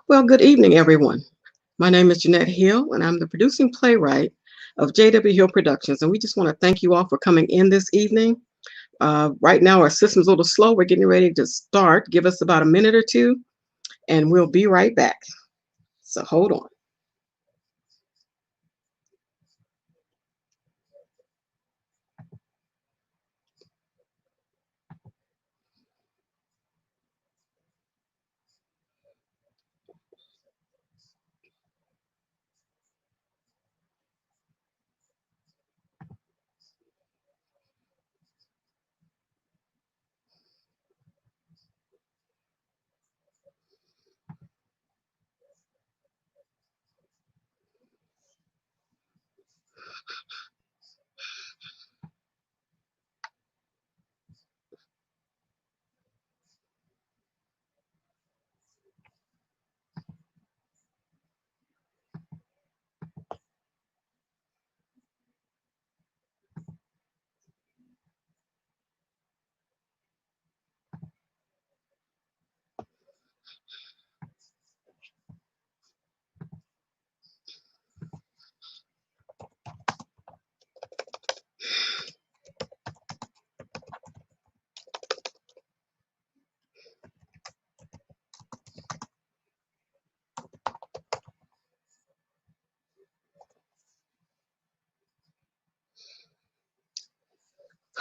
Well, good evening, everyone. My name is Jeanette Hill, and I'm the producing playwright of J.W. Hill Productions. And we just want to thank you all for coming in this evening. Right now, our system's a little slow. We're getting ready to start. Give us about a minute or two, and we'll be right back. So hold on.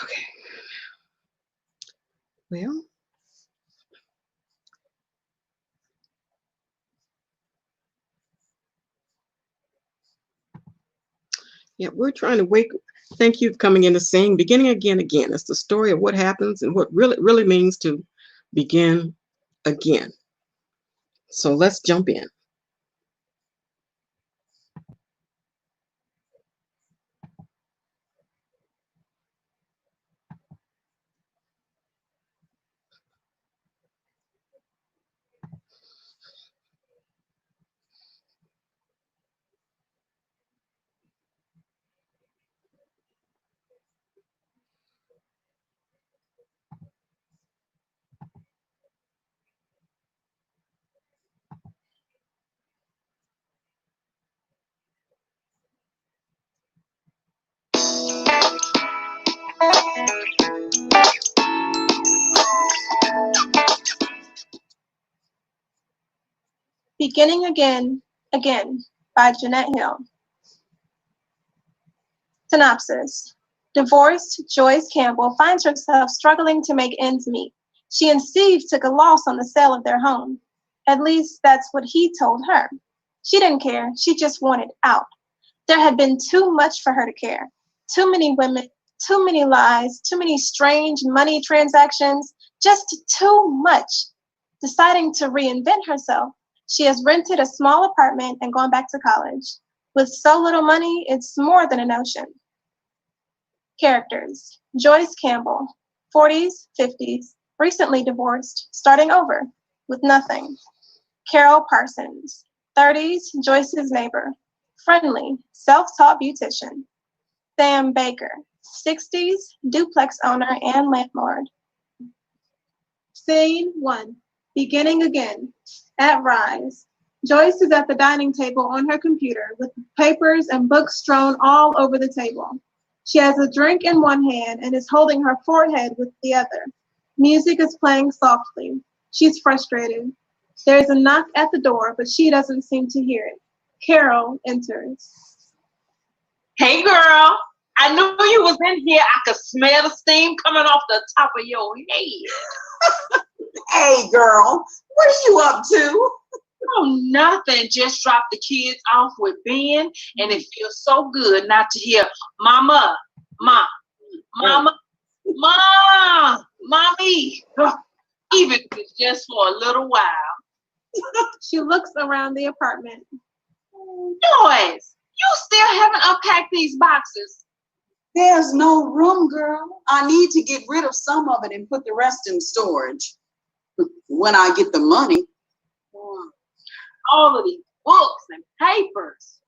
Okay. Well, yeah, we're trying to wake. Thank you for coming in to sing. Beginning again, again. It's the story of what happens and what really means to begin again. So let's jump in. Beginning Again, Again by Jeanette Hill. Synopsis. Divorced Joyce Campbell finds herself struggling to make ends meet. She and Steve took a loss on the sale of their home. At least that's what he told her. She didn't care. She just wanted out. There had been too much for her to care. Too many women, too many lies, too many strange money transactions, just too much. Deciding to reinvent herself, she has rented a small apartment and gone back to college. With so little money, it's more than a notion. Characters. Joyce Campbell, 40s, 50s, recently divorced, starting over, with nothing. Carol Parsons, 30s, Joyce's neighbor, friendly, self-taught beautician. Sam Baker, 60s, duplex owner and landlord. Scene 1. Beginning again. At Rise. Joyce is at the dining table on her computer with papers and books strewn all over the table. She has a drink in one hand and is holding her forehead with the other. Music is playing softly. She's frustrated. There is a knock at the door, but she doesn't seem to hear it. Carol enters. Hey girl, I knew you was in here. I could smell the steam coming off the top of your head. Hey girl, what are you up to? Oh, nothing. Just dropped the kids off with Ben, and it feels so good not to hear mama, ma, mama, ma, mommy. Even if it's just for a little while. She looks around the apartment. Joyce, you still haven't unpacked these boxes. There's no room, girl. I need to get rid of some of it and put the rest in storage. When I get the money. All of these books and papers.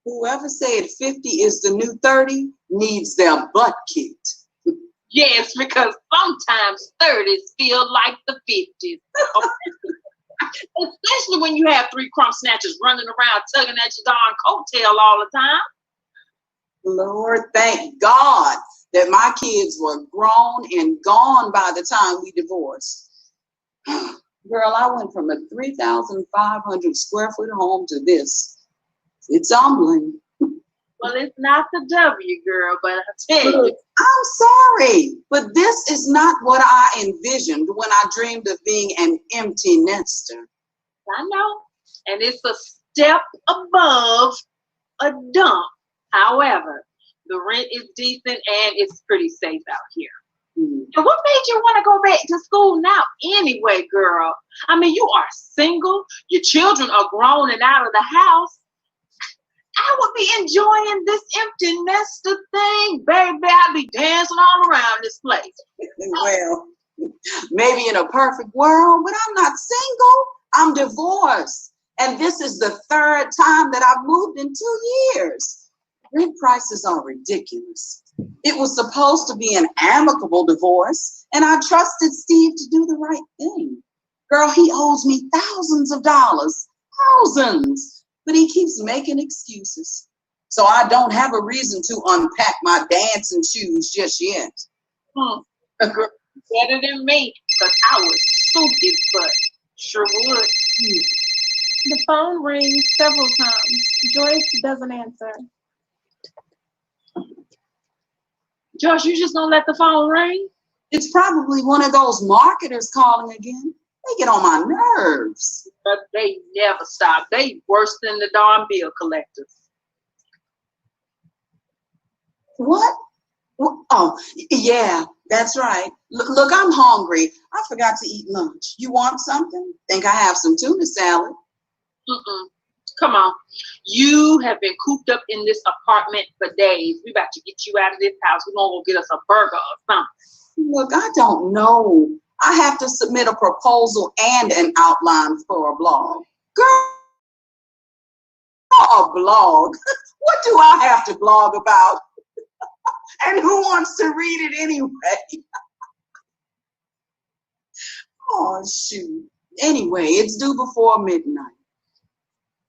Whoever said 50 is the new 30 needs their butt kicked. Yes, because sometimes 30s feel like the 50s. Especially when you have 3 crumb snatchers running around tugging at your darn coattail all the time. Lord, thank God that my kids were grown and gone by the time we divorced. Girl, I went from a 3,500 square foot home to this. It's humbling. Well, it's not the W, girl, but I tell you. I'm sorry, but this is not what I envisioned when I dreamed of being an empty nester. I know. And it's a step above a dump. However, the rent is decent and it's pretty safe out here. And what made you want to go back to school now anyway, girl? I mean, you are single. Your children are grown and out of the house. I would be enjoying this empty nester thing. Baby, I'd be dancing all around this place. Well, maybe in a perfect world, but I'm not single. I'm divorced. And this is the 3rd time that I've moved in 2 years. Rent prices are ridiculous. It was supposed to be an amicable divorce, and I trusted Steve to do the right thing. Girl, he owes me thousands of dollars, thousands, but he keeps making excuses. So I don't have a reason to unpack my dancing shoes just yet. Better than me, because I would scoop his butt. Sure would. The phone rings several times. Joyce doesn't answer. Josh, you just gonna let the phone ring? It's probably one of those marketers calling again. They get on my nerves. But they never stop. They worse than the darn bill collectors. What? Oh, yeah, that's right. Look, I'm hungry. I forgot to eat lunch. You want something? Think I have some tuna salad? Come on. You have been cooped up in this apartment for days. We about to get you out of this house. We're going to go get us a burger or something. Look, I don't know. I have to submit a proposal and an outline for a blog. Girl, a blog? What do I have to blog about? And who wants to read it anyway? Oh, shoot. Anyway, it's due before midnight.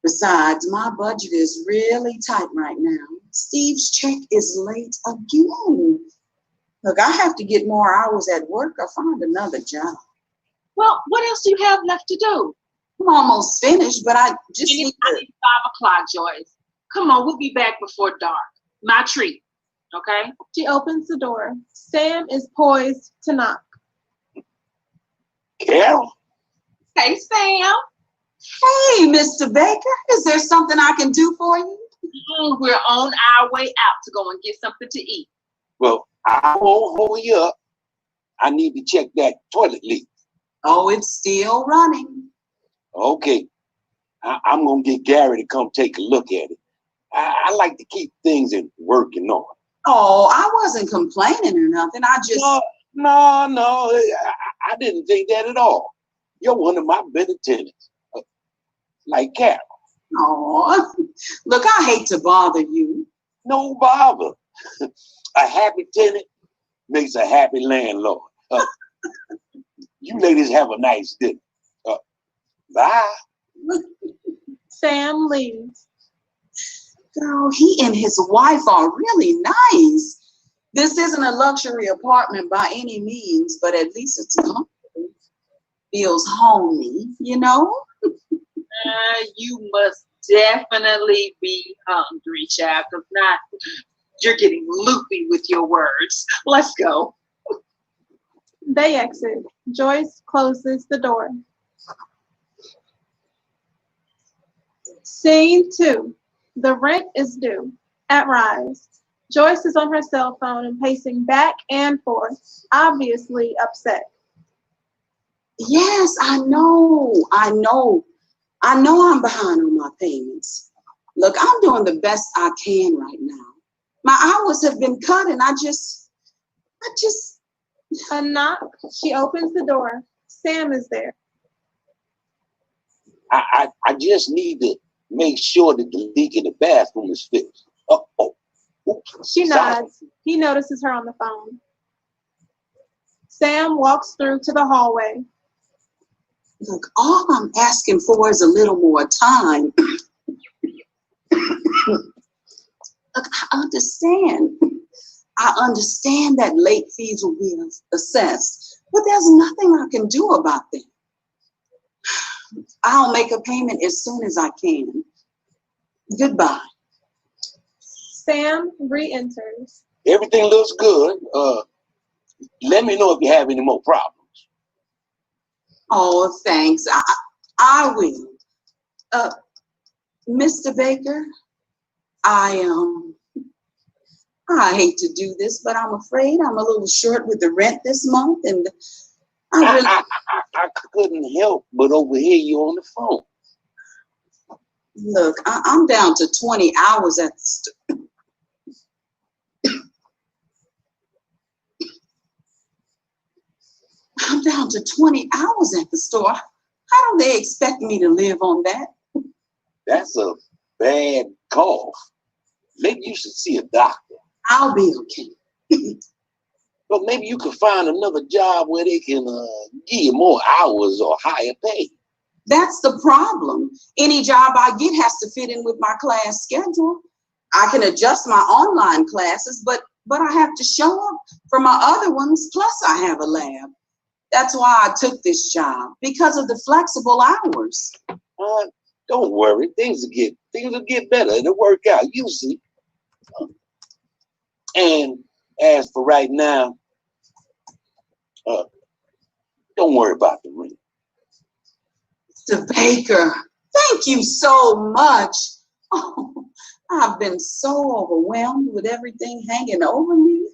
Besides, my budget is really tight right now. Steve's check is late again. Look, I have to get more hours at work or find another job. Well, what else do you have left to do? I'm almost finished, but I just need to... 5 o'clock, Joyce. Come on, we'll be back before dark. My treat, okay? She opens the door. Sam is poised to knock. Carol? Hey, Sam. Hey, Mr. Baker, is there something I can do for you? We're on our way out to go and get something to eat. Well, I won't hold you up. I need to check that toilet leak. Oh, it's still running. Okay. I'm going to get Gary to come take a look at it. I like to keep things in working order. Oh, I wasn't complaining or nothing. I just... No. I didn't think that at all. You're one of my better tenants. Like Carol. Oh, look, I hate to bother you. No bother. A happy tenant makes a happy landlord. You ladies have a nice dinner. Bye. Sam leaves. Girl, he and his wife are really nice. This isn't a luxury apartment by any means, but at least it's comfortable. Feels homey, you know? You must definitely be hungry, child, because not you're getting loopy with your words. Let's go. They exit. Joyce closes the door. Scene 2. The rent is due. At Rise. Joyce is on her cell phone and pacing back and forth, obviously upset. Yes, I know I'm behind on my payments. Look, I'm doing the best I can right now. My hours have been cut and I just... A knock. She opens the door. Sam is there. I just need to make sure that the leak in the bathroom is fixed. Oops, She sorry. nods. He notices her on the phone. Sam walks through to the hallway. Look, all I'm asking for is a little more time. Look, I understand. I understand that late fees will be assessed, but there's nothing I can do about them. I'll make a payment as soon as I can. Goodbye. Sam re-enters. Everything looks good. Let me know if you have any more problems. Oh, thanks. I will. Mr. Baker, I hate to do this, but I'm afraid I'm a little short with the rent this month, and I couldn't help but overhear you on the phone. Look, I'm down to 20 hours at the store. I'm down to 20 hours at the store. How do they expect me to live on that? That's a bad cough. Maybe you should see a doctor. I'll be okay. But maybe you could find another job where they can give you more hours or higher pay. That's the problem. Any job I get has to fit in with my class schedule. I can adjust my online classes, but I have to show up for my other ones, plus I have a lab. That's why I took this job, because of the flexible hours. Don't worry, things will get better. It'll work out. You see. And as for right now, don't worry about the rent. Mr. Baker, thank you so much. Oh, I've been so overwhelmed with everything hanging over me.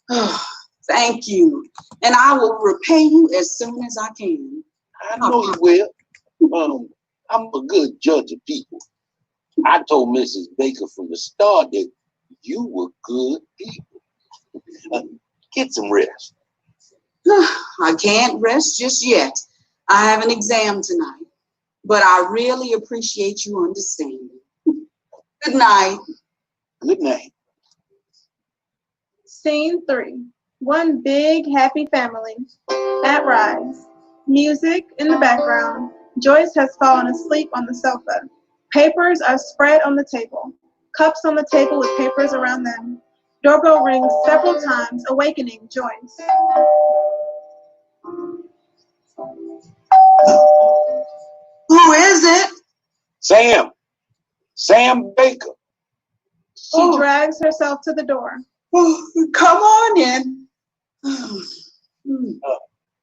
Oh, thank you. And I will repay you as soon as I can. I know you will. I'm a good judge of people. I told Mrs. Baker from the start that you were good people. Get some rest. I can't rest just yet. I have an exam tonight, but I really appreciate you understanding. Good night. Good night. Scene 3. One big happy family. At Rise. Music in the background. Joyce has fallen asleep on the sofa. Papers are spread on the table. Cups on the table with papers around them. Doorbell rings several times, awakening Joyce. Who is it? Sam Baker. She drags herself to the door. Oh, come on in.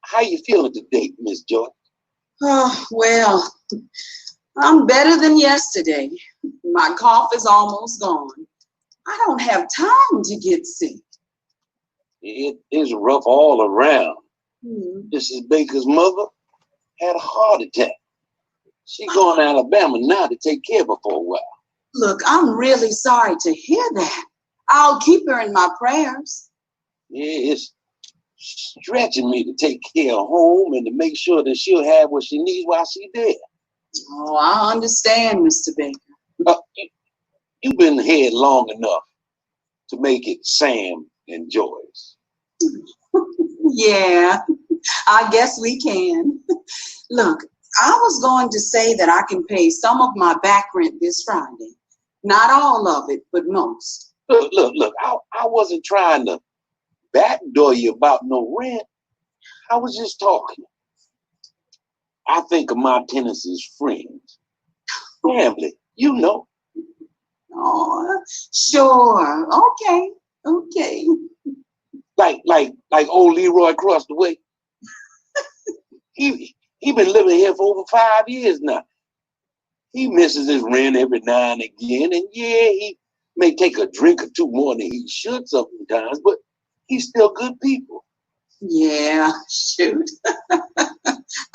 How you feeling today, Miss Joyce? Oh, well, I'm better than yesterday. My cough is almost gone. I don't have time to get sick. It is rough all around. Mrs. Baker's mother had a heart attack. She's going to Alabama now to take care of her for a while. Look, I'm really sorry to hear that. I'll keep her in my prayers. Yeah, it's stretching me to take care of home and to make sure that she'll have what she needs while she's there. Oh, I understand, Mr. Baker. You've been here long enough to make it Sam and Joyce. Yeah, I guess we can. Look, I was going to say that I can pay some of my back rent this Friday. Not all of it, but most. Look, I wasn't trying to backdoor you about no rent. I was just talking. I think of my tenants as friends. Family, you know. Oh, sure. Okay. Like old Leroy across the way. He been living here for over 5 years now. He misses his rent every now and again, and yeah, he may take a drink or two more than he should sometimes, but he's still good people. Yeah, shoot.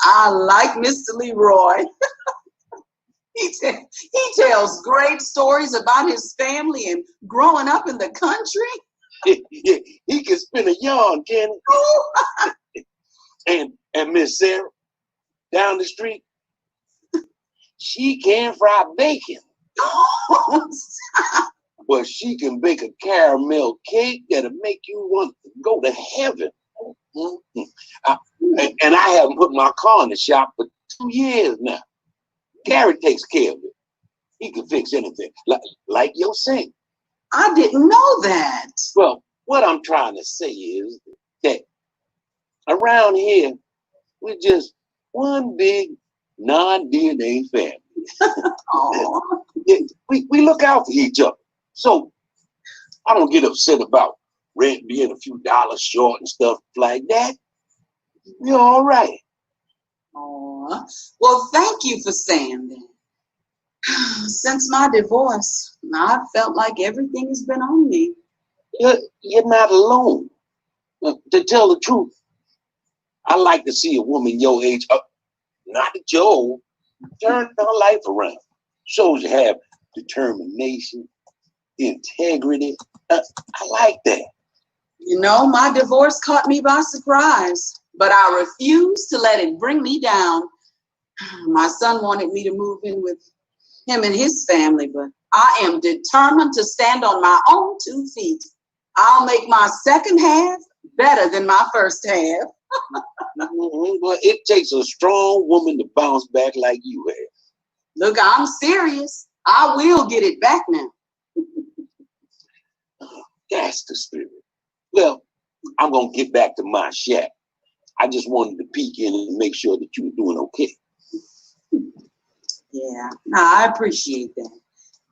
I like Mr. Leroy. He tells great stories about his family and growing up in the country. He can spin a yarn, can he? And Miss Sarah, down the street, she can fry bacon. But she can bake a caramel cake that'll make you want to go to heaven. And I haven't put my car in the shop, but 2 years now. Gary takes care of it. He can fix anything, like your sink. I didn't know that. Well, what I'm trying to say is that around here, we're just one big non-DNA family. Aw. We look out for each other. So I don't get upset about rent being a few dollars short and stuff like that. We're all right. Aw. Well, thank you for saying that. Since my divorce, I've felt like everything has been on me. You're not alone. To tell the truth, I like to see a woman your age, not at your old, turn her life around. Shows you have determination, integrity. I like that. You know, my divorce caught me by surprise, but I refused to let it bring me down. My son wanted me to move in with him and his family, but I am determined to stand on my own 2 feet. I'll make my second half better than my first half. Well, it takes a strong woman to bounce back like you have. Look, I'm serious. I will get it back now. That's the spirit. Well, I'm going to get back to my shack. I just wanted to peek in and make sure that you were doing okay. Yeah, I appreciate that.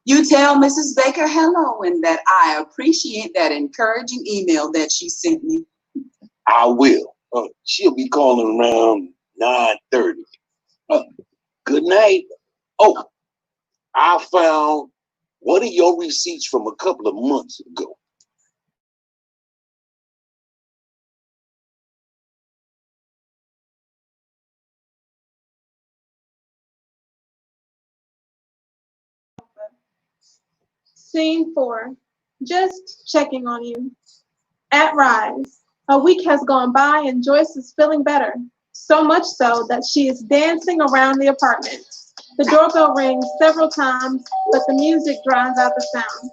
You tell Mrs. Baker hello and that I appreciate that encouraging email that she sent me. I will. She'll be calling around 9:30. Good night. Oh, I found one of your receipts from a couple of months ago. Scene 4. Just checking on you. At Rise. A week has gone by and Joyce is feeling better. So much so that she is dancing around the apartment. The doorbell rings several times, but the music drowns out the sound.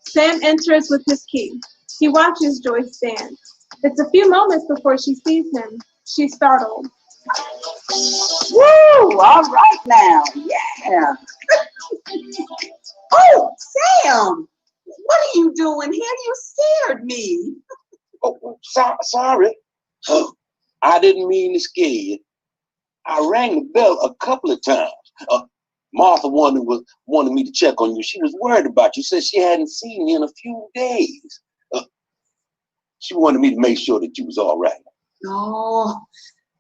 Sam enters with his key. He watches Joyce dance. It's a few moments before she sees him. She's startled. Woo! All right now. Yeah. Oh, Sam! What are you doing here? You scared me. Oh, sorry. I didn't mean to scare you. I rang the bell a couple of times. Martha wanted me to check on you. She was worried about you. Said she hadn't seen you in a few days. She wanted me to make sure that you was all right. Oh,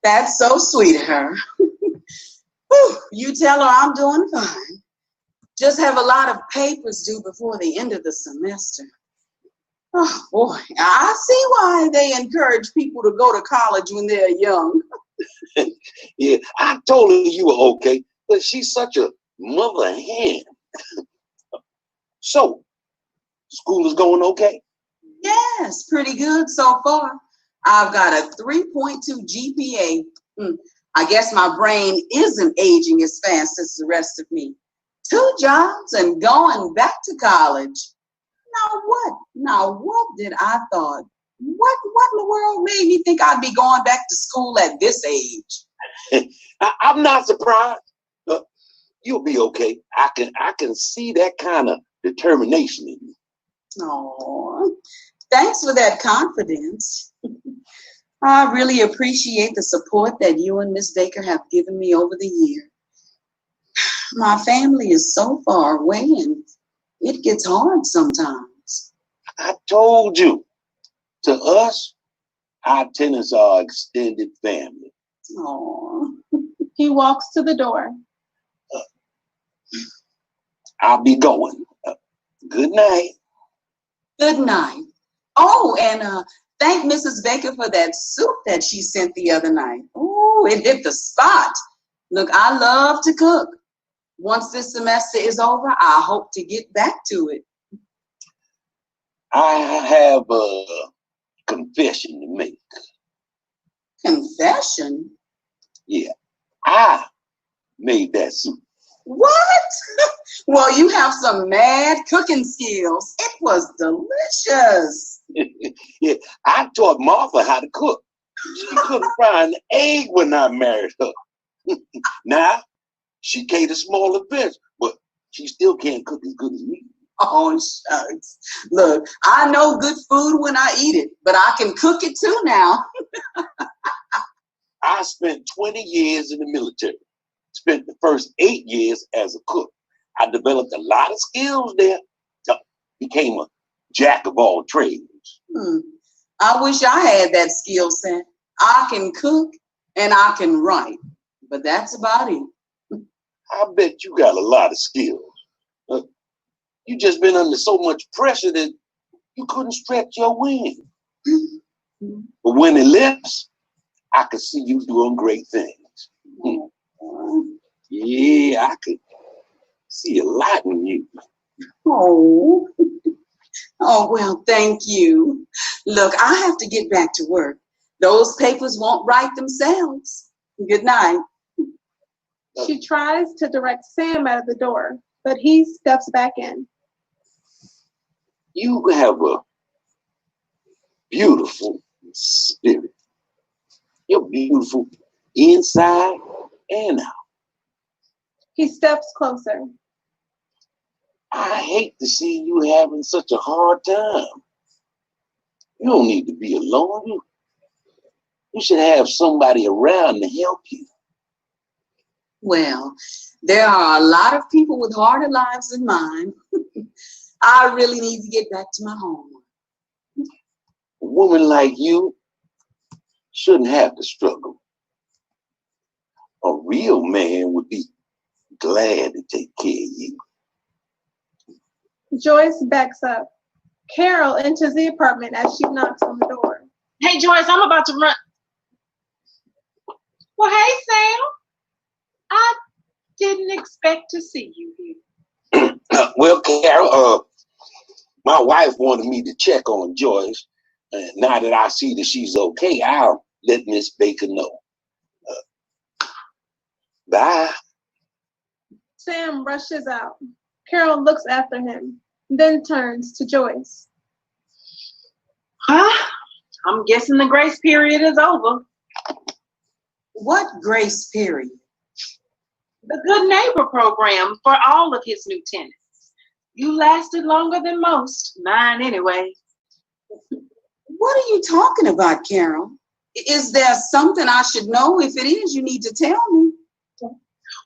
that's so sweet of her. Whew, you tell her I'm doing fine. Just have a lot of papers due before the end of the semester. Oh boy, I see why they encourage people to go to college when they're young. Yeah, I told her you were okay, but she's such a mother hen. So, school is going okay? Yes, pretty good so far. I've got a 3.2 GPA. I guess my brain isn't aging as fast as the rest of me. 2 jobs and going back to college. Now what did I thought? What in the world made me think I'd be going back to school at this age? I'm not surprised. You'll be okay. I can see that kind of determination in you. Oh, thanks for that confidence. I really appreciate the support that you and Miss Baker have given me over the year. My family is so far away and it gets hard sometimes. I told you. To us, our tenants are extended family. Oh. He walks to the door. I'll be going. Good night. Good night. Oh, and thank Mrs. Baker for that soup that she sent the other night. Oh, it hit the spot. Look, I love to cook. Once this semester is over, I hope to get back to it. I have a confession to make. Confession? Yeah, I made that soup. What? Well, you have some mad cooking skills. It was delicious. Yeah, I taught Martha how to cook. She couldn't fry an egg when I married her. Now, she caters smaller fish, but she still can't cook as good as me. Oh, shucks. Look, I know good food when I eat it, but I can cook it too now. I spent 20 years in the military. Spent the first 8 years as a cook. I developed a lot of skills there. Became a jack of all trades. I wish I had that skill set. I can cook and I can write, but that's about it. I bet you got a lot of skills. You just been under so much pressure that you couldn't stretch your wings. But when it lifts, I could see you doing great things. Yeah, I could see a lot in you. Oh. Oh, well, thank you. Look, I have to get back to work. Those papers won't write themselves. Good night. She tries to direct Sam out of the door, but he steps back in. You have a beautiful spirit. You're beautiful inside and out. He steps closer. I hate to see you having such a hard time. You don't need to be alone. You should have somebody around to help you. Well, there are a lot of people with harder lives than mine. I really need to get back to my home. A woman like you shouldn't have to struggle. A real man would be glad to take care of you. Joyce backs up. Carol enters the apartment as she knocks on the door. Hey, Joyce, I'm about to run. Well, hey, Sam. I didn't expect to see you here. Well, Carol, my wife wanted me to check on Joyce. Now that I see that she's okay, I'll let Miss Baker know. Bye. Sam rushes out. Carol looks after him, then turns to Joyce. I'm guessing the grace period is over. What grace period? The Good Neighbor program for all of his new tenants. You lasted longer than most. Mine anyway. What are you talking about, Carol? Is there something I should know? If it is, you need to tell me.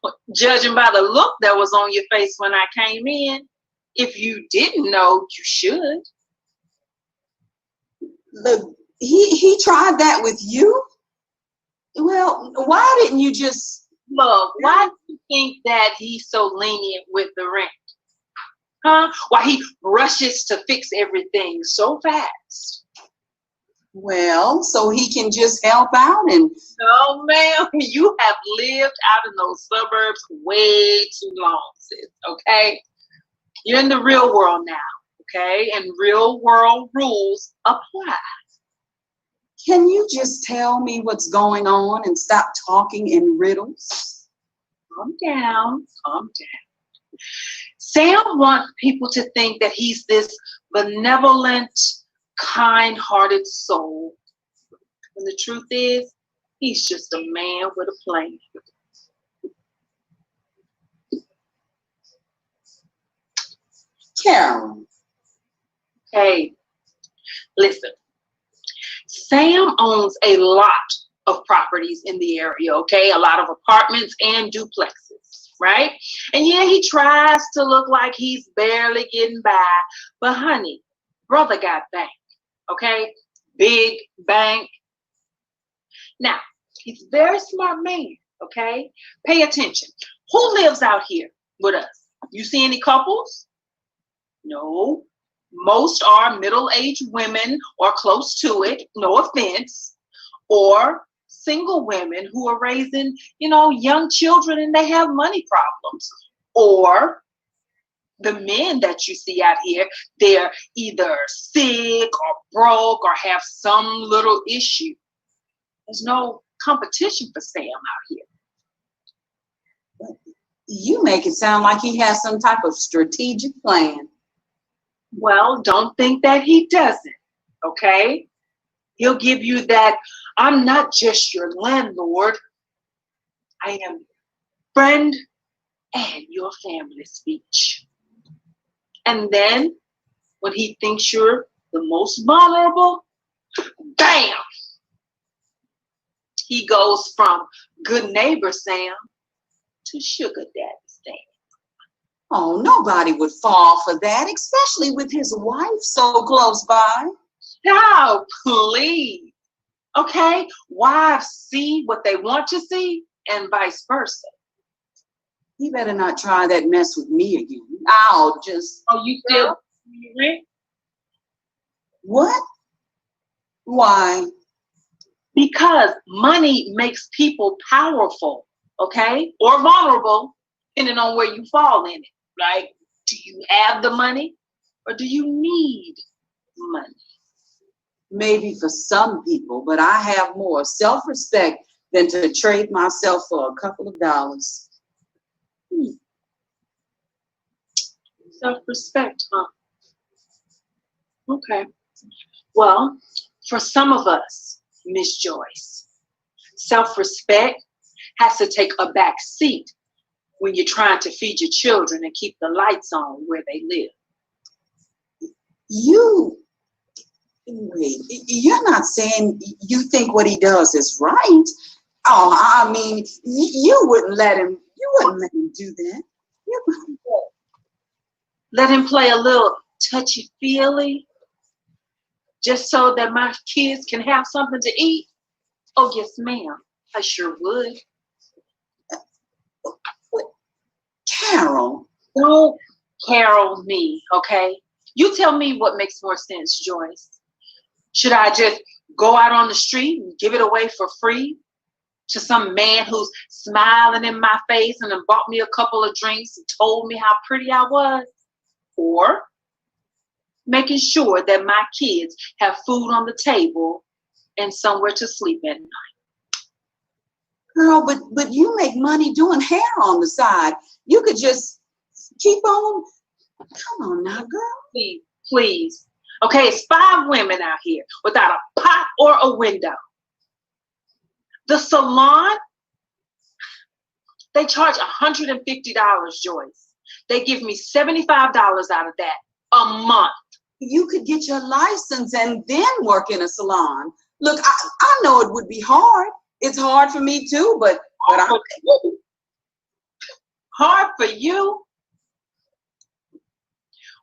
Well, judging by the look that was on your face when I came in, if you didn't know, you should. Look, he tried that with you? Well, why didn't you just... Look, why do you think that he's so lenient with the rent? Huh? Why he rushes to fix everything so fast? Well, so he can just help out and... No, ma'am, you have lived out in those suburbs way too long, sis, okay? You're in the real world now, okay? And real world rules apply. Can you just tell me what's going on and stop talking in riddles? Calm down, calm down. Sam wants people to think that he's this benevolent, kind-hearted soul. When the truth is, he's just a man with a plan. Carol. Hey, listen. Sam owns a lot of properties in the area, okay? A lot of apartments and duplexes, right? And yeah, he tries to look like he's barely getting by, but honey, brother got bank, okay? Big bank. Now, he's a very smart man, okay? Pay attention. Who lives out here with us? You see any couples? No. Most are middle-aged women or close to it, no offense, or single women who are raising, young children and they have money problems. Or the men that you see out here, they're either sick or broke or have some little issue. There's no competition for Sam out here. You make it sound like he has some type of strategic plan. Well, don't think that he doesn't, okay? He'll give you that, I'm not just your landlord, I am your friend and your family speech. And then when he thinks you're the most vulnerable, bam! He goes from good neighbor Sam to sugar daddy Sam. Oh, nobody would fall for that, especially with his wife so close by. Child, please. Okay? Wives see what they want to see and vice versa. He better not try that mess with me again. I'll just... Oh, you still rent? What? Why? Because money makes people powerful, okay? Or vulnerable, depending on where you fall in it, right? Do you have the money or do you need money? Maybe for some people, but I have more self-respect than to trade myself for a couple of dollars. Self-respect, huh? Okay. Well, for some of us, Miss Joyce, self-respect has to take a back seat when you're trying to feed your children and keep the lights on where they live. Wait, you're not saying you think what he does is right? Oh, I mean, you wouldn't let him do that. Let him play a little touchy-feely just so that my kids can have something to eat? Oh, yes, ma'am. I sure would. Carol. Don't Carol me, okay? You tell me what makes more sense, Joyce. Should I just go out on the street and give it away for free to some man who's smiling in my face and then bought me a couple of drinks and told me how pretty I was? Or making sure that my kids have food on the table and somewhere to sleep at night? Girl, but you make money doing hair on the side. You could just keep on. Come on now, girl. Please, please. Okay, it's 5 women out here without a pot or a window. The salon, they charge $150, Joyce. They give me $75 out of that a month. You could get your license and then work in a salon. Look, I know it would be hard. It's hard for me too, but Hard for you?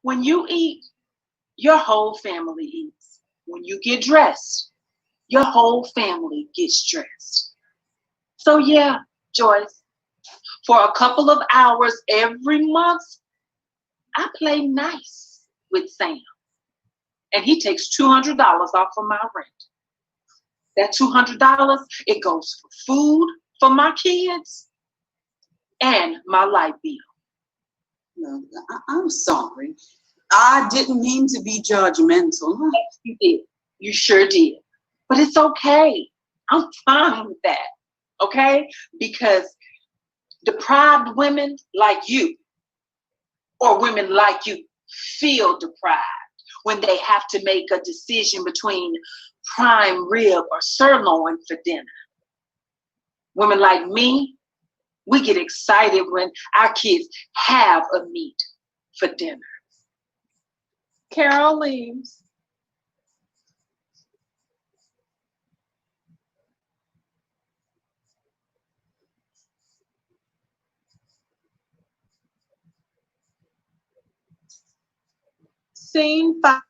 When you eat, your whole family eats. When you get dressed, your whole family gets dressed. So yeah, Joyce, for a couple of hours every month, I play nice with Sam. And he takes $200 off of my rent. That $200, it goes for food for my kids and my light bill. No, I'm sorry. I didn't mean to be judgmental. Yes, you did. You sure did. But it's okay. I'm fine with that. Okay? Because deprived women like you, or women like you, feel deprived when they have to make a decision between prime rib or sirloin for dinner. Women like me, we get excited when our kids have a meat for dinner. Carol leaves. Scene 5.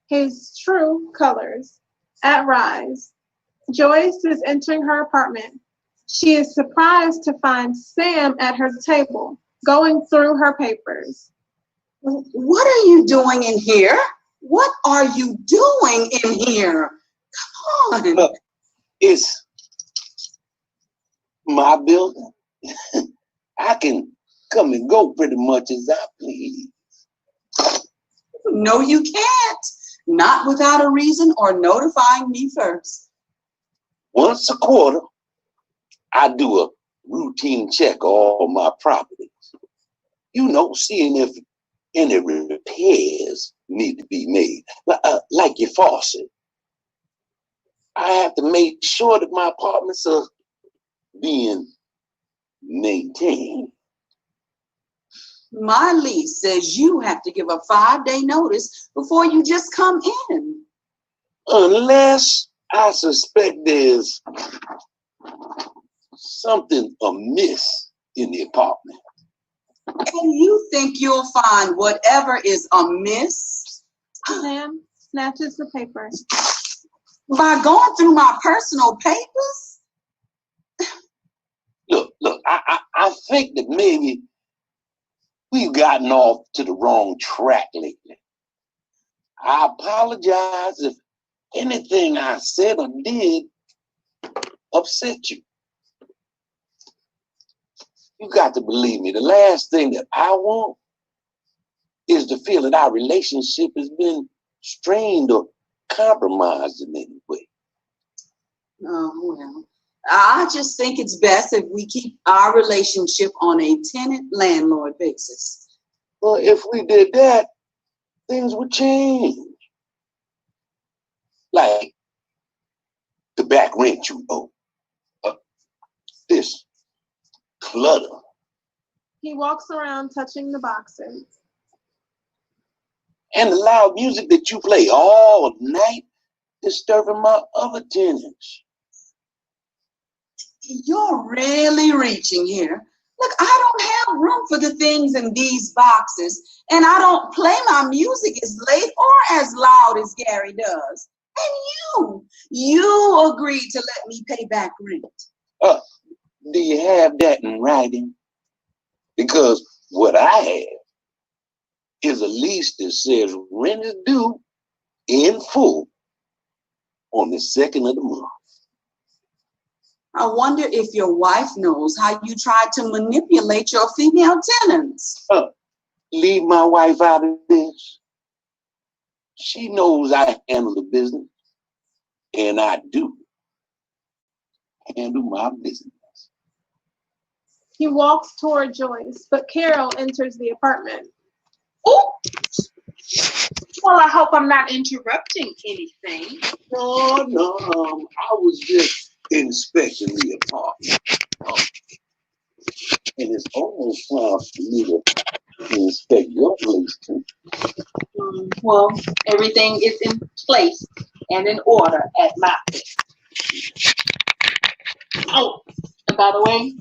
His true colors. At Rise. Joyce is entering her apartment. She is surprised to find Sam at her table, going through her papers. What are you doing in here? What are you doing in here? Come on. Look, it's my building. I can come and go pretty much as I please. No, you can't. Not without a reason or notifying me first. Once a quarter, I do a routine check of all my properties. You know, seeing if any repairs need to be made, like your faucet. I have to make sure that my apartments are being maintain. My lease says you have to give a 5-day notice before you just come in. Unless I suspect there's something amiss in the apartment. And you think you'll find whatever is amiss Sam snatches the paper. by going through my personal papers? Look, I think that maybe we've gotten off to the wrong track lately. I apologize if anything I said or did upset you. You got to believe me, the last thing that I want is to feel that our relationship has been strained or compromised in any way. Oh, well, I just think it's best if we keep our relationship on a tenant-landlord basis. Well, if we did that, things would change. Like the back rent you owe. This clutter. He walks around touching the boxes. And the loud music that you play all night, disturbing my other tenants. You're really reaching here. Look, I don't have room for the things in these boxes, and I don't play my music as late or as loud as Gary does. And you agreed to let me pay back rent. Do you have that in writing? Because what I have is a lease that says rent is due in full on the 2nd of the month. I wonder if your wife knows how you tried to manipulate your female tenants. Leave my wife out of this. She knows I handle the business, and I do handle my business. He walks toward Joyce, but Carol enters the apartment. Oh, well, I hope I'm not interrupting anything. No, I was just inspecting the apartment. And it's almost time for me to inspect your place too. Well, everything is in place and in order at my place. Oh, and by the way,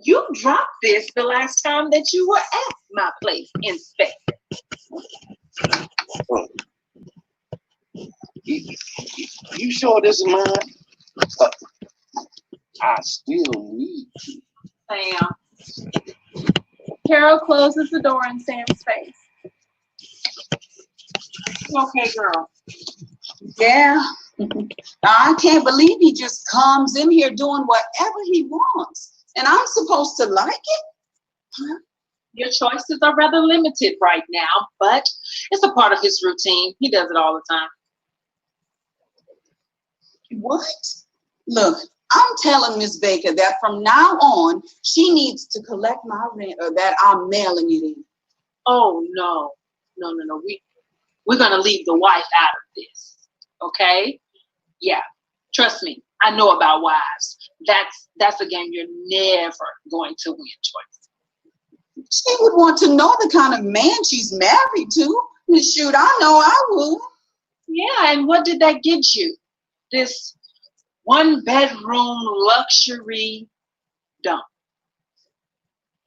you dropped this the last time that you were at my place inspecting. You sure this is mine? I still need you. Sam. Carol closes the door in Sam's face. Okay, girl. Yeah, I can't believe he just comes in here doing whatever he wants. And I'm supposed to like it? Your choices are rather limited right now, but it's a part of his routine. He does it all the time. What? Look, I'm telling Miss Baker that from now on, she needs to collect my rent or that I'm mailing it in. Oh, no. We're going to leave the wife out of this, okay? Yeah, trust me. I know about wives. That's a game you're never going to win, Joyce. She would want to know the kind of man she's married to. Shoot, I know I would. Yeah, and what did that get you? This 1-bedroom luxury dump.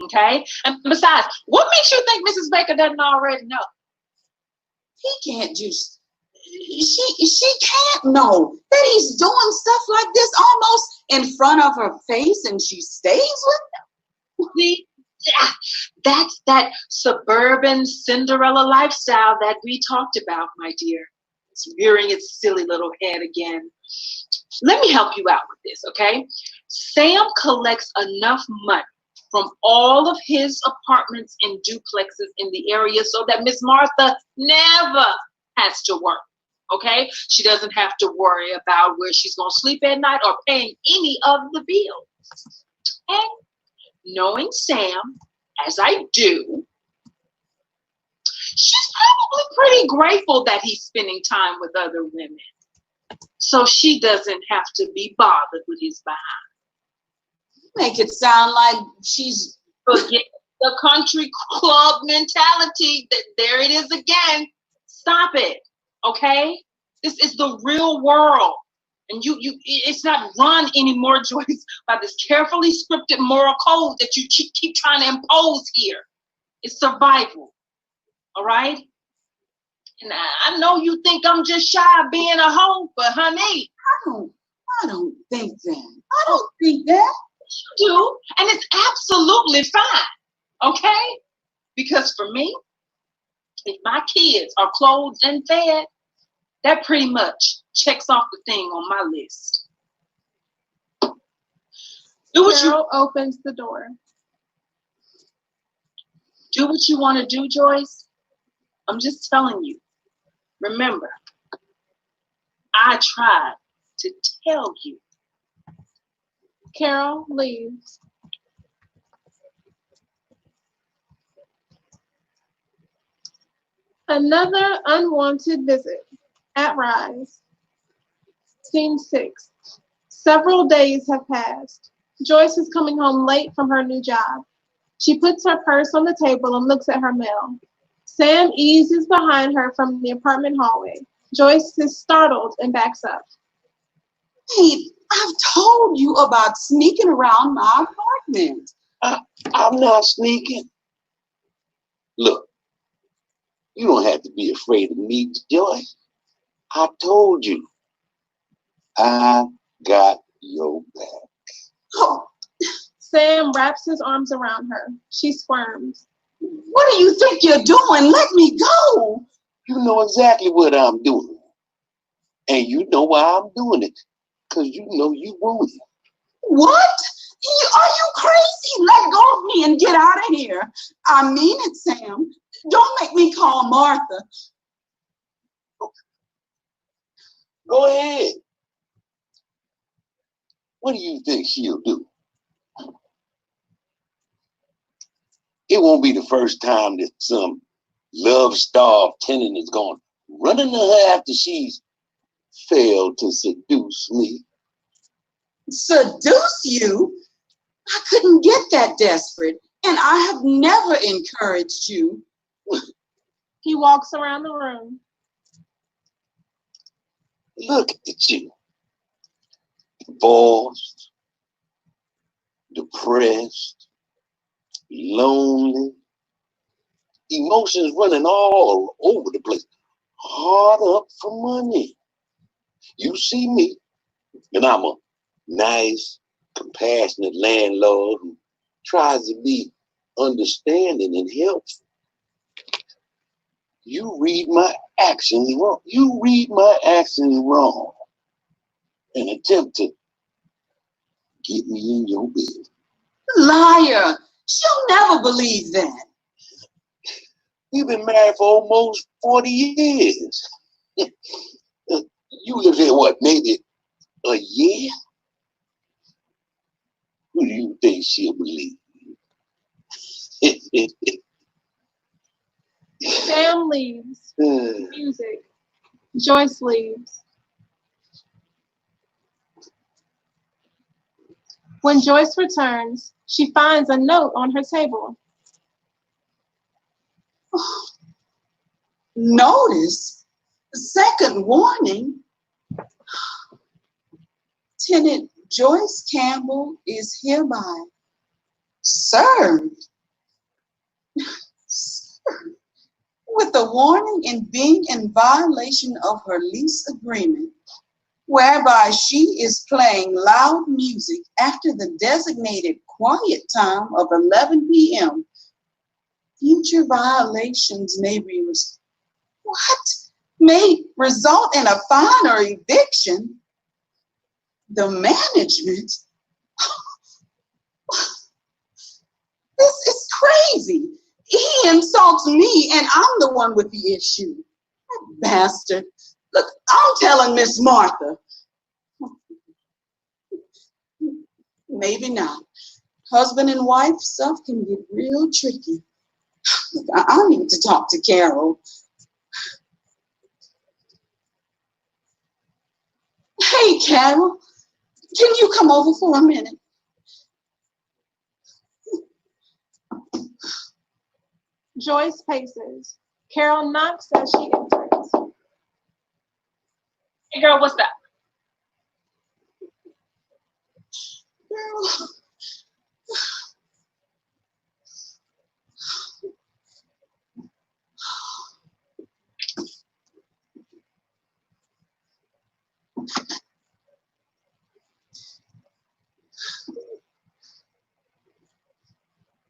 Okay? And besides, what makes you think Mrs. Baker doesn't already know? He can't just, she can't know that he's doing stuff like this almost in front of her face and she stays with him. See, that's that suburban Cinderella lifestyle that we talked about, my dear. It's rearing its silly little head again. Let me help you out with this, okay? Sam collects enough money from all of his apartments and duplexes in the area so that Miss Martha never has to work, okay? She doesn't have to worry about where she's going to sleep at night or paying any of the bills. And knowing Sam, as I do, she's probably pretty grateful that he's spending time with other women. So she doesn't have to be bothered with his behind. Make it sound like she's... Forget the country club mentality. There it is again. Stop it, okay? This is the real world. And it's not run anymore, Joyce, by this carefully scripted moral code that you keep trying to impose here. It's survival, all right? And I know you think I'm just shy of being a hoe, but honey, I don't think that. I don't think that. you do, and it's absolutely fine, okay? Because for me, if my kids are clothed and fed, that pretty much checks off the thing on my list. Carol opens the door. Do what you want to do, Joyce. I'm just telling you. Remember, I tried to tell you. Carol leaves. Another unwanted visit at Rise. Scene 6. Several days have passed. Joyce is coming home late from her new job. She puts her purse on the table and looks at her mail. Sam eases behind her from the apartment hallway. Joyce is startled and backs up. Hey, I've told you about sneaking around my apartment. I'm not sneaking. Look, you don't have to be afraid of me, Joyce. I told you. I got your back. Oh, Sam wraps his arms around her. She squirms. what do you think you're doing? Let me go. You know exactly what I'm doing. And you know why I'm doing it. Because you know you want it. What? Are you crazy? Let go of me and get out of here. I mean it, Sam. Don't make me call Martha. Go ahead. What do you think she'll do? It won't be the first time that some love-starved tenant is going running to her after she's failed to seduce me. Seduce you? I couldn't get that desperate, and I have never encouraged you. He walks around the room. Look at you. Divorced, depressed, lonely, emotions running all over the place, hard up for money. You see me, and I'm a nice, compassionate landlord who tries to be understanding and helpful. You read my actions wrong. You read my actions wrong and attempt to get me in your bed. Liar. She'll never believe that. We've been married for almost 40 years. You lived here, what, maybe a year? Who do you think she'll believe? Sam leaves. Music. Joyce leaves. When Joyce returns, she finds a note on her table. Notice, second warning. Tenant Joyce Campbell is hereby served. With a warning in being in violation of her lease agreement, whereby she is playing loud music after the designated quiet time of 11 p.m. Future violations may result in a fine or eviction. The management? This is crazy. He insults me and I'm the one with the issue. That bastard. Look, I'm telling Miss Martha. Maybe not. Husband and wife stuff can get real tricky. Look, I need to talk to Carol. Hey, Carol, can you come over for a minute? Joyce paces. Carol knocks as she enters. Hey girl, what's that? Girl,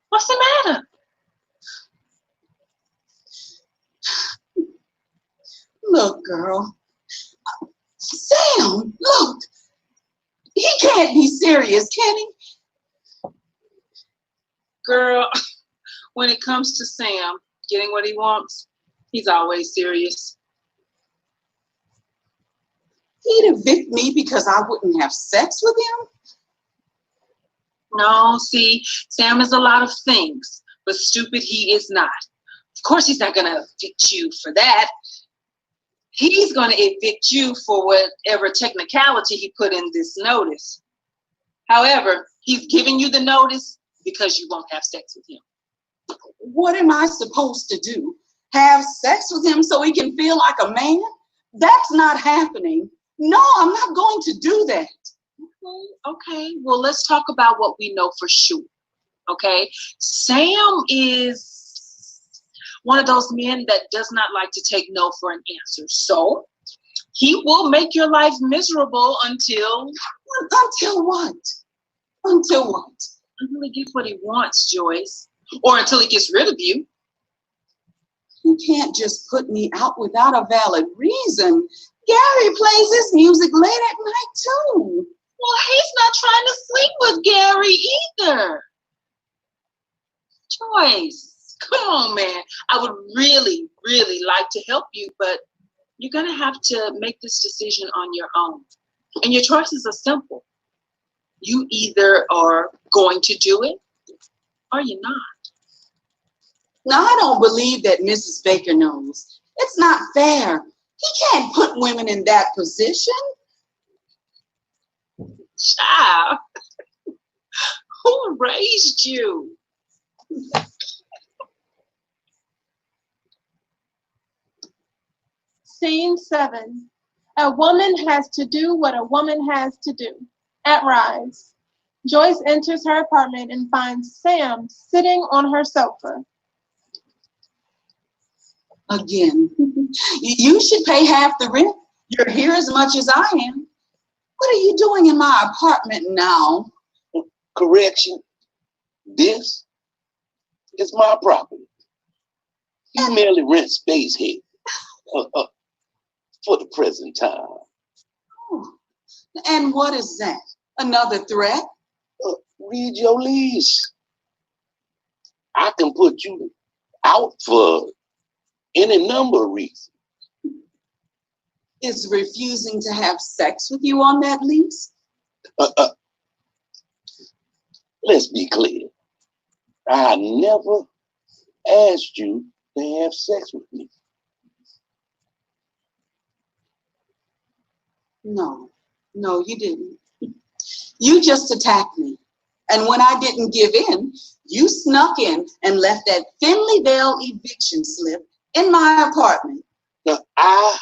What's the matter? look, girl. Sam, look. He can't be serious, can he? Girl, when it comes to Sam getting what he wants, he's always serious. He'd evict me because I wouldn't have sex with him? No, see, Sam is a lot of things, but stupid he is not. Of course he's not gonna evict you for that. He's gonna evict you for whatever technicality he put in this notice. However, he's giving you the notice because you won't have sex with him. What am I supposed to do? Have sex with him so he can feel like a man? That's not happening. No, I'm not going to do that. Okay, well, let's talk about what we know for sure. Okay, Sam is one of those men that does not like to take no for an answer. So he will make your life miserable until Until what? Until what? he gets what he wants, Joyce, or until he gets rid of you. You can't just put me out without a valid reason. Gary plays his music late at night too. Well, he's not trying to sleep with Gary either. Joyce, come on, man. I would really, really like to help you, but you're going to have to make this decision on your own. And your choices are simple. You either are going to do it or you're not. Now, I don't believe that Mrs. Baker knows. It's not fair. He can't put women in that position. Child, who raised you? Scene 7. A woman has to do what a woman has to do. At Rise. Joyce enters her apartment and finds Sam sitting on her sofa. Again, you should pay half the rent. You're here as much as I am. What are you doing in my apartment now? Correction. This is my property. You merely rent space here for the present time. Oh, and what is that? Another threat? Read your lease. I can put you out for any number of reasons. Is refusing to have sex with you on that lease? Let's be clear. I never asked you to have sex with me. No, you didn't. You just attacked me. And when I didn't give in, you snuck in and left that thinly veiled eviction slip in my apartment. Now, I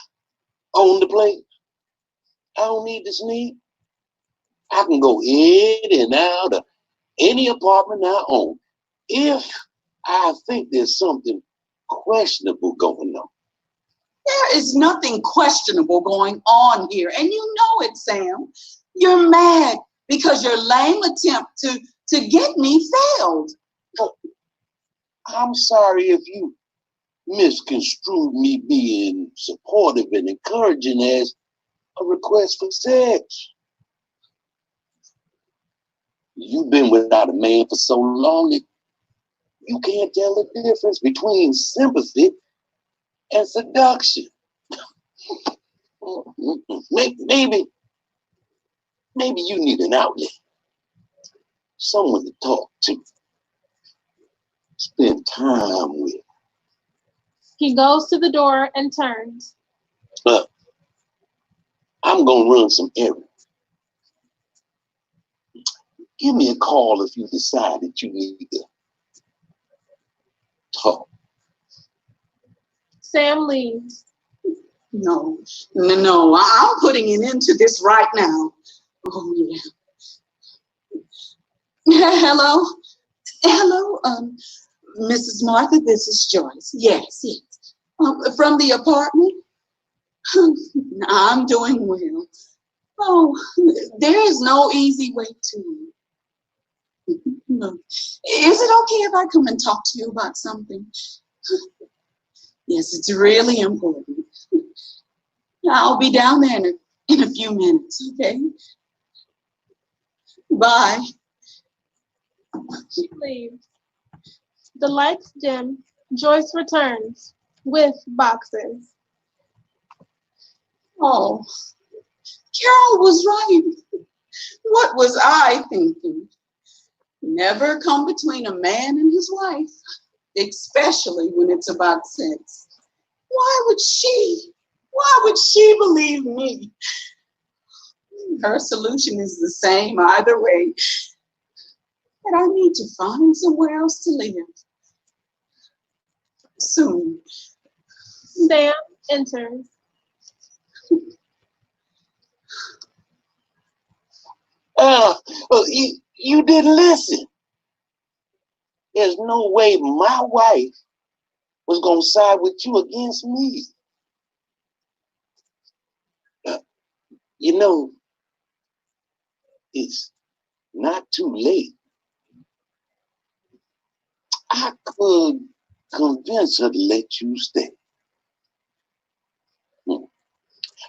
own the place. I don't need to sneak. I can go in and out of any apartment I own if I think there's something questionable going on. There is nothing questionable going on here, and you know it, Sam. You're mad because your lame attempt to get me failed. I'm sorry if you misconstrued me being supportive and encouraging as a request for sex. You've been without a man for so long that you can't tell the difference between sympathy and seduction. Maybe you need an outlet, someone to talk to, spend time with. He goes to the door and turns. I'm gonna run some errands. Give me a call if you decide that you need to talk. Sam leaves. No, no, I'm putting an end to this right now. Oh, yeah. Hello? Hello, Mrs. Martha, this is Joyce. Yes, yes. From the apartment? I'm doing well. Oh, there is no easy way to. No. Is it okay if I come and talk to you about something? Yes, it's really important. I'll be down there in a few minutes, okay? Bye. She leaves. The lights dim. Joyce returns with boxes. Oh, Carol was right. What was I thinking? Never come between a man and his wife, especially when it's about sex. Why would she believe me? Her solution is the same either way. But I need to find somewhere else to live. Soon. Sam enters. Well, you didn't listen. There's no way my wife was gonna side with you against me. You know, it's not too late. I could convince her to let you stay.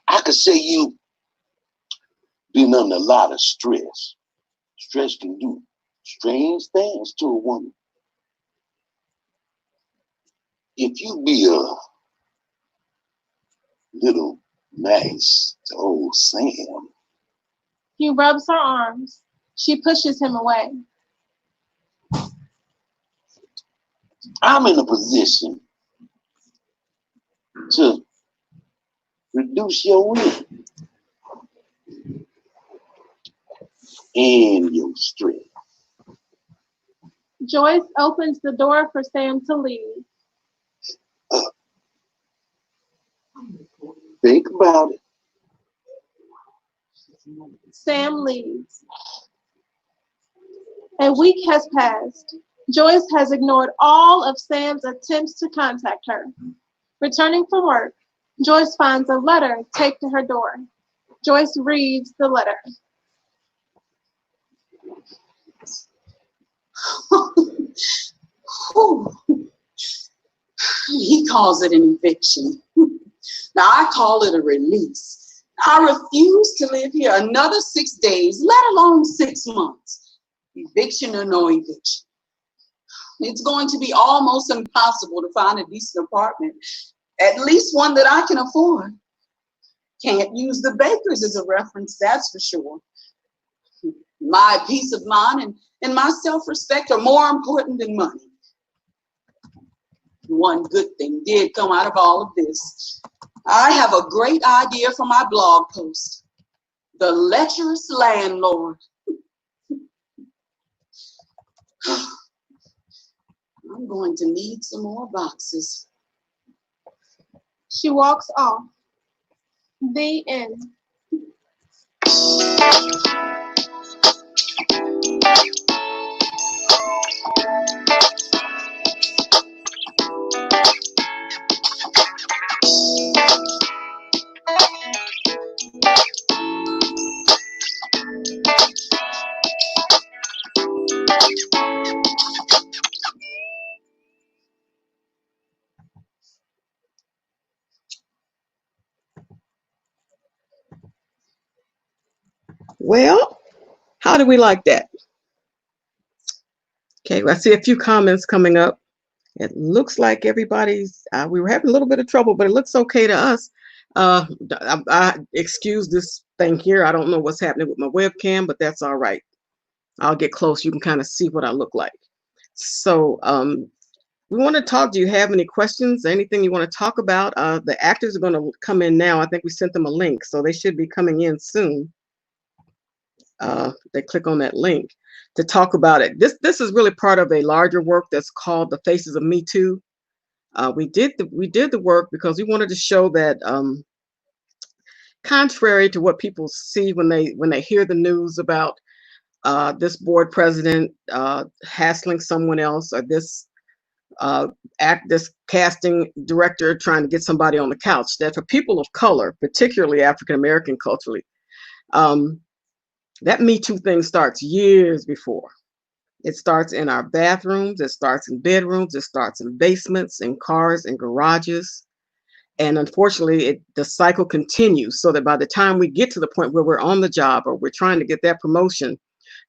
I could say you've been under a lot of stress. Stress can do strange things to a woman. If you be a little nice to old Sam. He rubs her arms. She pushes him away. I'm in a position to reduce your rent and your stress. Joyce opens the door for Sam to leave. Think about it. Sam leaves. A week has passed. Joyce has ignored all of Sam's attempts to contact her. Returning from work, Joyce finds a letter taped to her door. Joyce reads the letter. He calls it an eviction. Now I call it a release. I refuse to live here another 6 days, let alone 6 months. Eviction or no eviction. It's going to be almost impossible to find a decent apartment, at least one that I can afford. Can't use the bakers as a reference, that's for sure. My peace of mind and my self-respect are more important than money. One good thing did come out of all of this. I have a great idea for my blog post. The Lecherous Landlord. I'm going to need some more boxes. She walks off. The end. Well, how do we like that? Okay, I see a few comments coming up. It looks like everybody's, we were having a little bit of trouble, but it looks okay to us. I excuse this thing here. I don't know what's happening with my webcam, but that's all right. I'll get close. You can kind of see what I look like. So we want to talk. Do you have any questions, anything you want to talk about? The actors are going to come in now. I think we sent them a link, so they should be coming in soon. They click on that link to talk about it. This is really part of a larger work that's called The Faces of Me Too. We did the work because we wanted to show that contrary to what people see when they hear the news about this board president hassling someone else, or this casting director trying to get somebody on the couch, that for people of color, particularly African American culturally, that Me Too thing starts years before. It starts in our bathrooms, it starts in bedrooms, it starts in basements, in cars, in garages. And unfortunately, the cycle continues, so that by the time we get to the point where we're on the job or we're trying to get that promotion,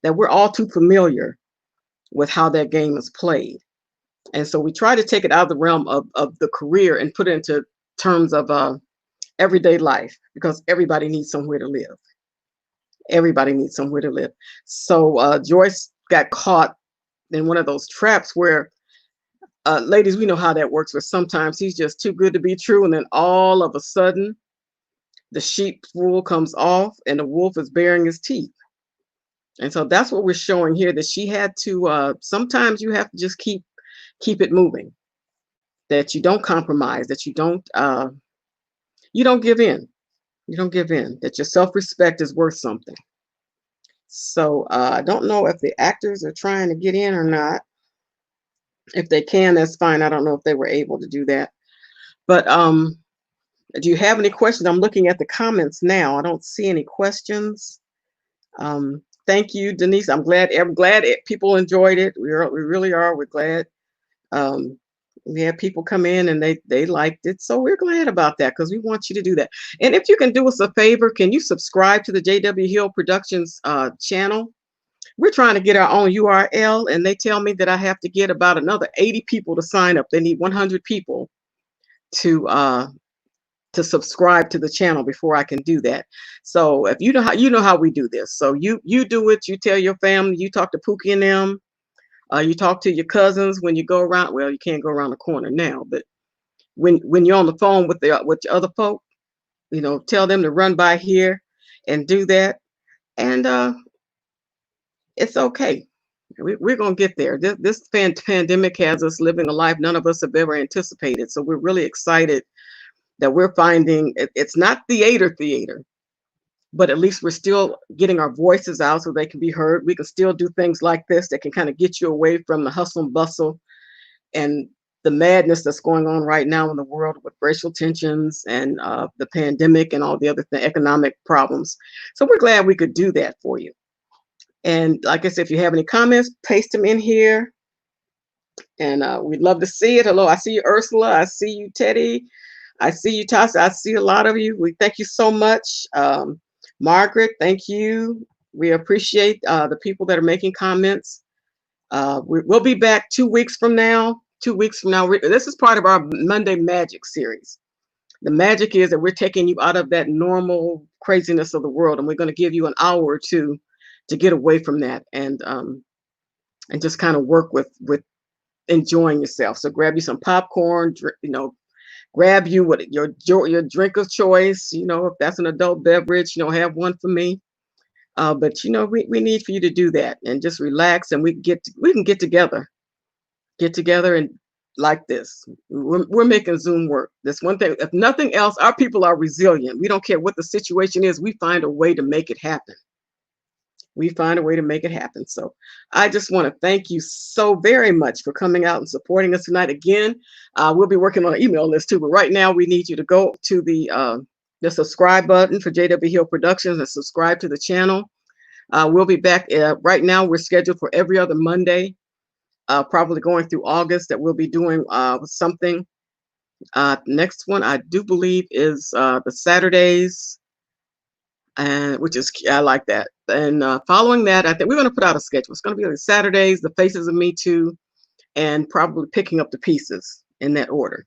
that we're all too familiar with how that game is played. And so we try to take it out of the realm of the career and put it into terms of everyday life, because everybody needs somewhere to live. Everybody needs somewhere to live. So Joyce got caught in one of those traps where, ladies, we know how that works, where sometimes he's just too good to be true. And then all of a sudden, the sheep's wool comes off and the wolf is baring his teeth. And so that's what we're showing here, that she had to, sometimes you have to just keep it moving, that you don't compromise, that you don't give in. You don't give in, that your self-respect is worth something. So I don't know if the actors are trying to get in or not. If they can, that's fine. I don't know if they were able to do that. But do you have any questions? I'm looking at the comments now. I don't see any questions. Thank you, Denise. I'm glad people enjoyed it. We really are. We're glad. We had people come in and they liked it. So we're glad about that, because we want you to do that. And if you can do us a favor, can you subscribe to the J.W. Hill Productions channel? We're trying to get our own URL, and they tell me that I have to get about another 80 people to sign up. They need 100 people to subscribe to the channel before I can do that. So if you know how we do this. So you do it. You tell your family. You talk to Pookie and them. You talk to your cousins when you go around. Well, you can't go around the corner now, but when you're on the phone with your other folk, tell them to run by here and do that. And it's okay. We're going to get there. This pandemic has us living a life none of us have ever anticipated. So we're really excited that we're finding it's not theater, but at least we're still getting our voices out so they can be heard. We can still do things like this that can kind of get you away from the hustle and bustle and the madness that's going on right now in the world with racial tensions and the pandemic and all the other economic problems. So we're glad we could do that for you. And like I said, if you have any comments, paste them in here. And we'd love to see it. Hello, I see you, Ursula. I see you, Teddy. I see you, Tasha. I see a lot of you. We thank you so much. Margaret, thank you. We appreciate the people that are making comments. We'll be back 2 weeks from now. 2 weeks from now. This is part of our Monday Magic series. The magic is that we're taking you out of that normal craziness of the world, and we're going to give you an hour or two to get away from that and just kind of work with enjoying yourself. So grab you some popcorn, grab you what your drink of choice. If that's an adult beverage, have one for me. But we need for you to do that and just relax, and we can get together and like this. We're making Zoom work. That's one thing. If nothing else, our people are resilient. We don't care what the situation is. We find a way to make it happen. So I just want to thank you so very much for coming out and supporting us tonight. Again, we'll be working on an email list too, but right now we need you to go to the subscribe button for JW Hill Productions and subscribe to the channel. We'll be back. Right now we're scheduled for every other Monday, probably going through August, that we'll be doing something. Next one I do believe is the Saturdays, and which is, I like that. And following that, I think we're going to put out a schedule. It's going to be like Saturdays, the Faces of Me Too, and probably Picking Up the Pieces in that order.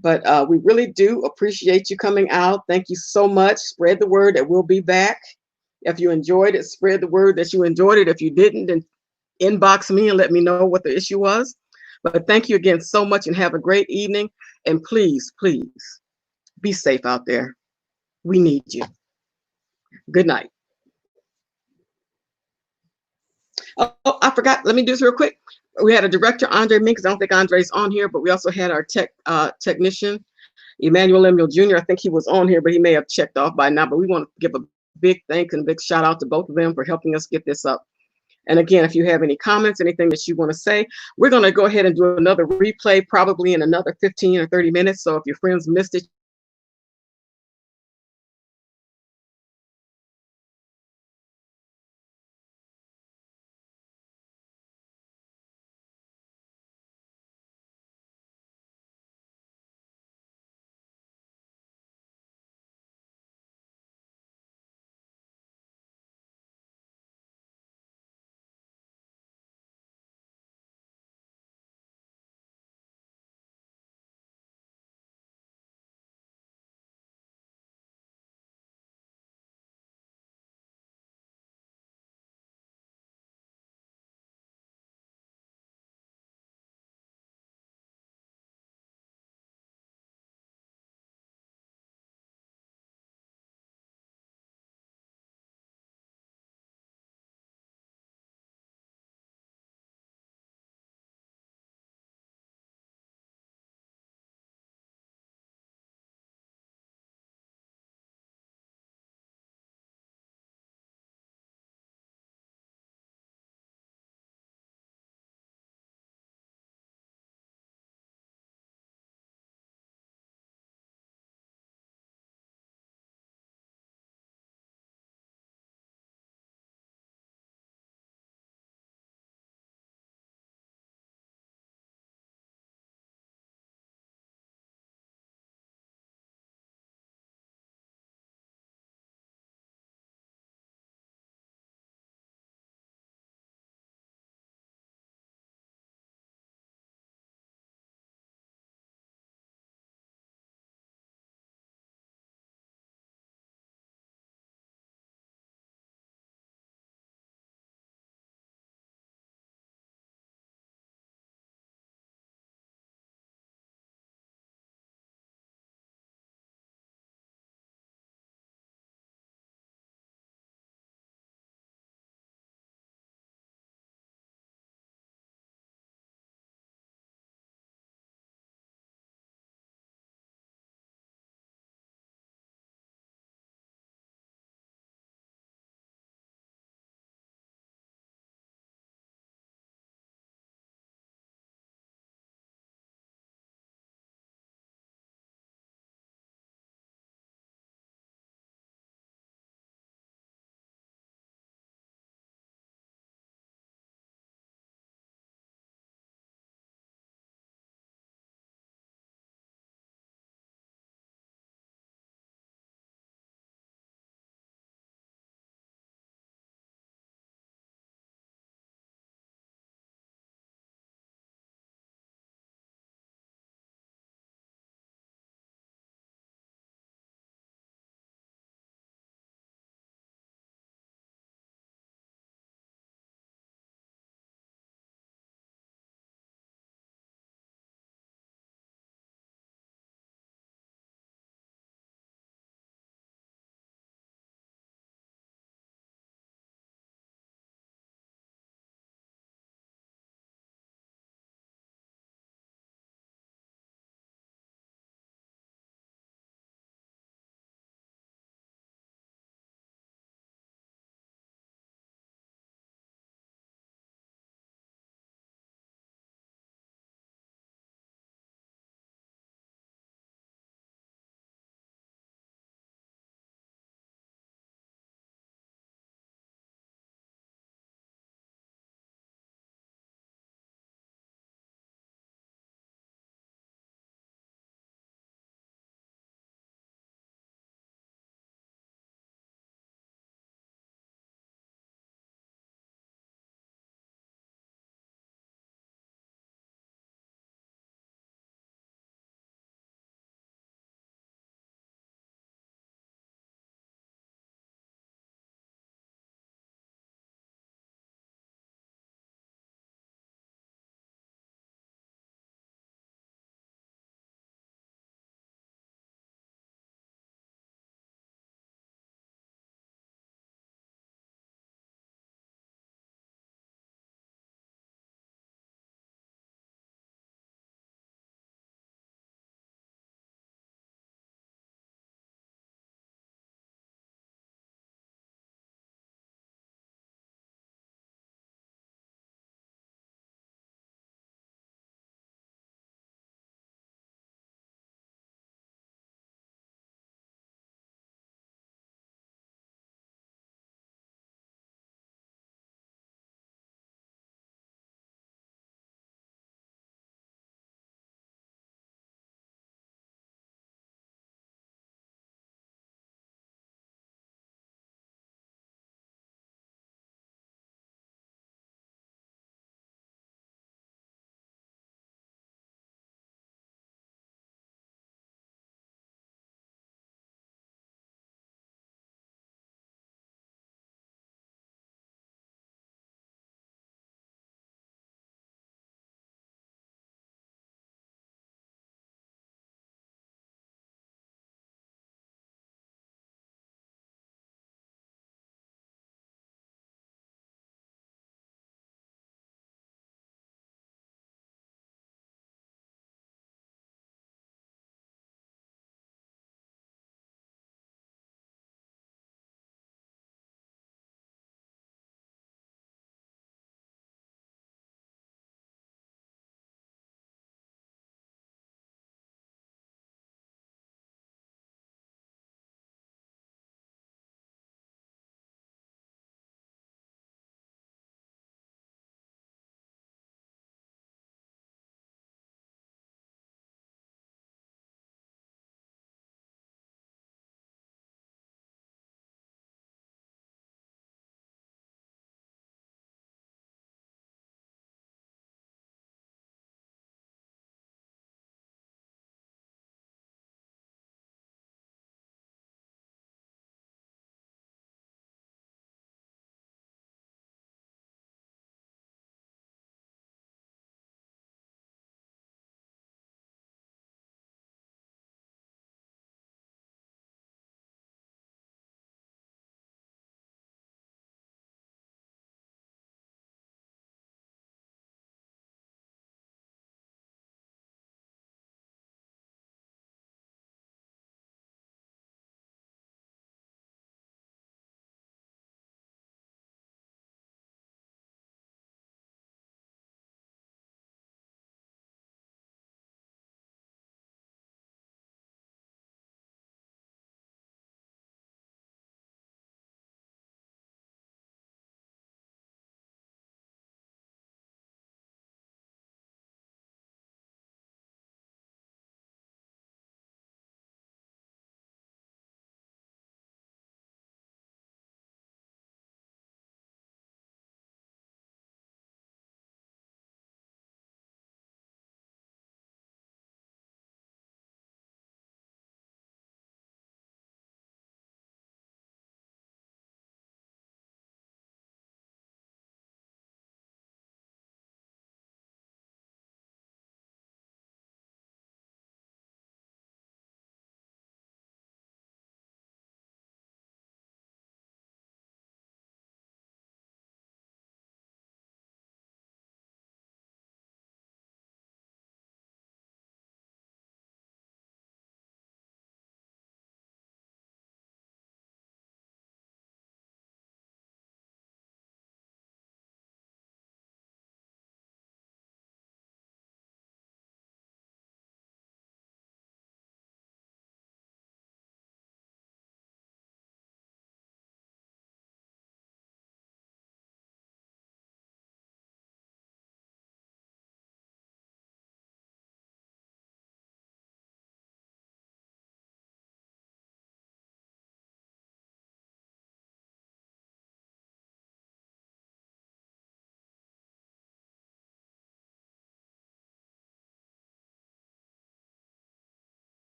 But we really do appreciate you coming out. Thank you so much. Spread the word that we'll be back. If you enjoyed it, spread the word that you enjoyed it. If you didn't, then inbox me and let me know what the issue was. But thank you again so much, and have a great evening. And please, please be safe out there. We need you. Good night. Oh, I forgot. Let me do this real quick. We had a director, Andre Minks. I don't think Andre's on here, but we also had our technician, Emmanuel Emil Jr. I think he was on here, but he may have checked off by now. But we want to give a big thanks and a big shout out to both of them for helping us get this up. And again, if you have any comments, anything that you want to say, we're going to go ahead and do another replay probably in another 15 or 30 minutes. So if your friends missed it,